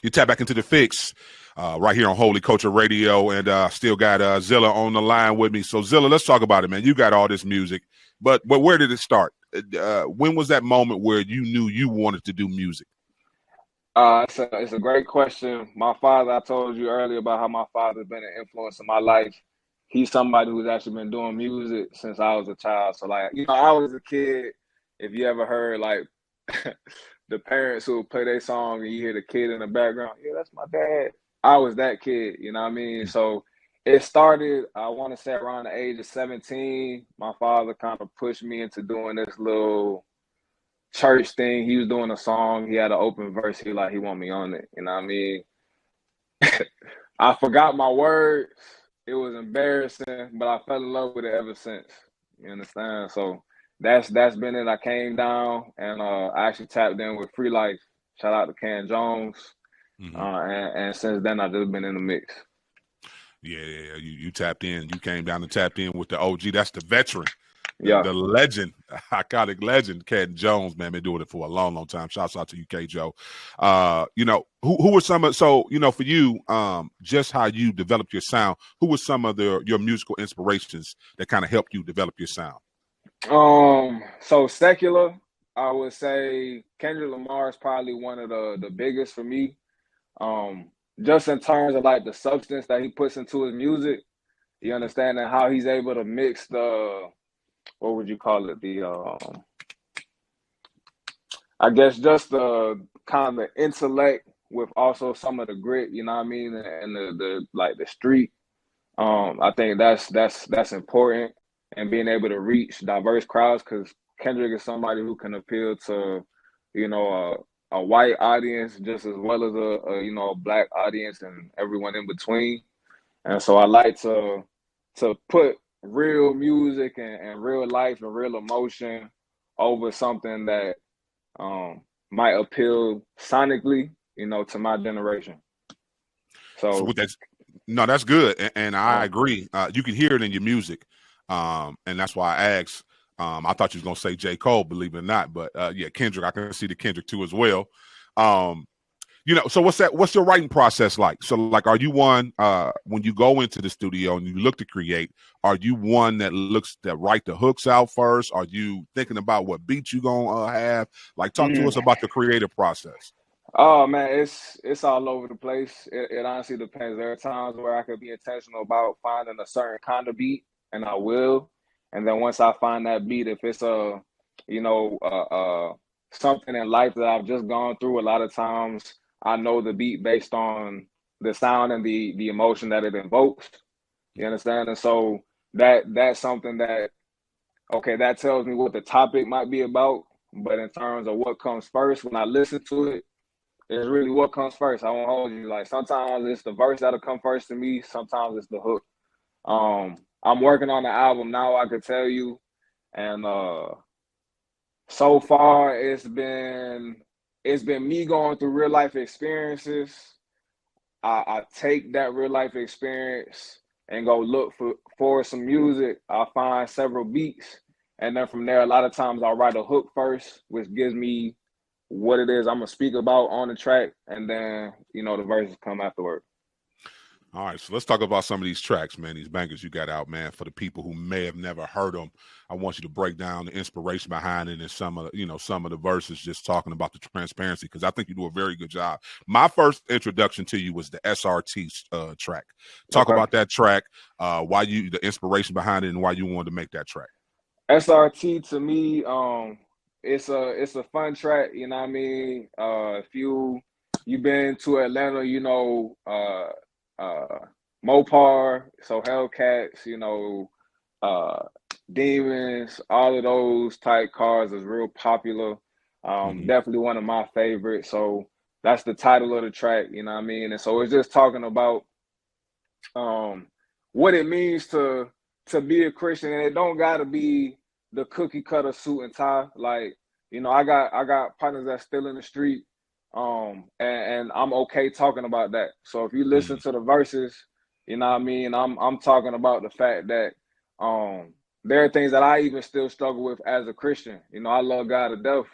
You tap back into the Fixx right here on Holy Culture Radio, and still got Zilla on the line with me. So Zilla, let's talk about it, man. You got all this music, but where did it start? When was that moment where you knew you wanted to do music? It's a great question. My father, I told you earlier about how my father's been an influence in my life. He's somebody who's actually been doing music since I was a child. So, like, I was a kid. If you ever heard, like, the parents who play their song and you hear the kid in the background, yeah, that's my dad. I was that kid, you know what I mean? So it started, I want to say around the age of 17. My father kind of pushed me into doing this little church thing. He was doing a song. He had an open verse. He want me on it. You know what I mean? I forgot my words. It was embarrassing, but I fell in love with it ever since. You understand? So that's been it. I came down and I actually tapped in with Free Life. Shout out to Ken Jones. And since then I've just been in the mix. Yeah. You tapped in. You came down and tapped in with the OG. That's the veteran. The legend, iconic legend, Ken Jones, man, been doing it for a long, long time. Shouts out to you, K. Joe. Who were some of, so, for you, just how you developed your sound, who were some of your musical inspirations that kind of helped you develop your sound? So secular, I would say Kendrick Lamar is probably one of the biggest for me. Just in terms of like the substance that he puts into his music, you understand, and how he's able to mix the, what would you call it? I guess just the kind of intellect with also some of the grit, you know what I mean? And the street. I think that's important, and being able to reach diverse crowds, because Kendrick is somebody who can appeal to, a white audience just as well as a black audience and everyone in between. And so I like to put real music and real life and real emotion over something that might appeal sonically, to my generation. So that's good, and I agree. You can hear it in your music, and that's why I asked. I thought you was gonna say J. Cole, believe it or not, but Kendrick. I can see the Kendrick too as well. So what's your writing process like? So like, are you one when you go into the studio and you look to create, are you one that write the hooks out first? Are you thinking about what beats you gonna have? Like, talk to us about the creative process. Oh man, it's all over the place. It honestly depends. There are times where I could be intentional about finding a certain kind of beat, and I will. And then once I find that beat, if it's something in life that I've just gone through, a lot of times I know the beat based on the sound and the emotion that it invokes. You understand? And so that's something that, okay, that tells me what the topic might be about. But in terms of what comes first, when I listen to it, it's really what comes first. I won't hold you. Like, sometimes it's the verse that'll come first to me. Sometimes it's the hook. I'm working on the album now, I could tell you. And so far it's been me going through real life experiences. I take that real life experience and go look for some music. I find several beats. And then from there, a lot of times I'll write a hook first, which gives me what it is I'm gonna speak about on the track, and then the verses come afterward. All right, so let's talk about some of these tracks, man. These bangers you got out, man. For the people who may have never heard them, I want you to break down the inspiration behind it and some of the verses, just talking about the transparency, because I think you do a very good job. My first introduction to you was the SRT track. Talk about that track, the inspiration behind it, and why you wanted to make that track. SRT to me, it's a fun track. You know what I mean? If you've been to Atlanta, Mopar, so Hellcats, Demons, all of those type cars is real popular. Definitely one of my favorites. So that's the title of the track, you know what I mean? And so it's just talking about what it means to be a Christian, and it don't gotta be the cookie cutter suit and tie. Like, I got partners that's still in the street. And I'm okay talking about that. So if you listen to the verses, you know what I mean, I'm talking about the fact that there are things that I even still struggle with as a Christian. I love God to death.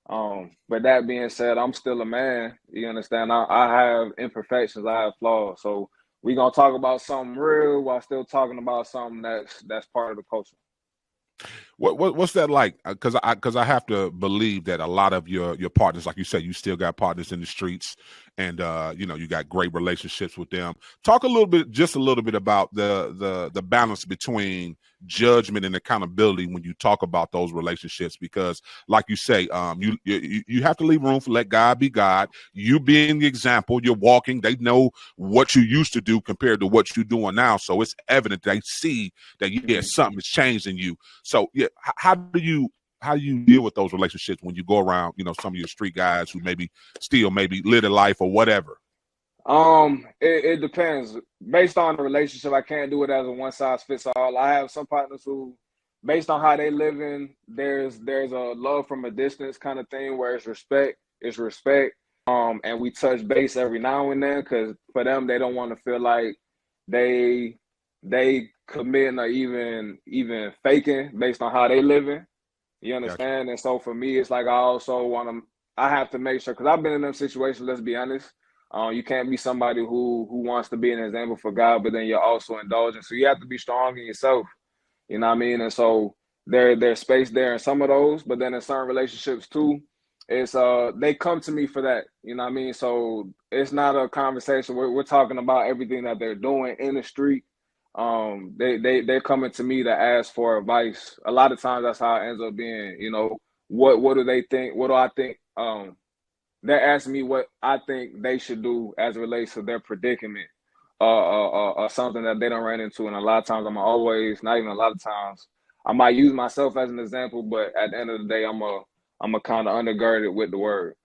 But that being said, I'm still a man. You understand? I have imperfections. I have flaws. So we gonna talk about something real while still talking about something that's part of the culture. What's that like? Because I have to believe that a lot of your partners, like you said, you still got partners in the streets, and you know, you got great relationships with them. Talk just a little bit about the balance between judgment and accountability when you talk about those relationships, because like you say, you have to leave room for let God be God. You being the example, you're walking. They know what you used to do compared to what you're doing now, so it's evident they see that something has changed in you. So yeah, how do you deal with those relationships when you go around, you know, some of your street guys who maybe live a life or whatever? It depends. Based on the relationship, I can't do it as a one size fits all. I have some partners who, based on how they live in, there's a love from a distance kind of thing where it's respect. And we touch base every now and then because for them, they don't want to feel like they committing or even faking based on how they living. You understand? Gotcha. And so for me, it's like I also want to. I have to make sure because I've been in them situations. Let's be honest. You can't be somebody who wants to be an example for God, but then you're also indulgent. So you have to be strong in yourself. You know what I mean? And so there's space there in some of those, but then in certain relationships too, it's they come to me for that. You know what I mean? So it's not a conversation. We're talking about everything that they're doing in the street. They're coming to me to ask for advice. A lot of times that's how it ends up being. You know, what do they think? What do I think? They're asking me what I think they should do as it relates to their predicament, something that they don't run into. And a lot of times, not even a lot of times, I might use myself as an example, but at the end of the day, I'm a kind of undergirded with the word.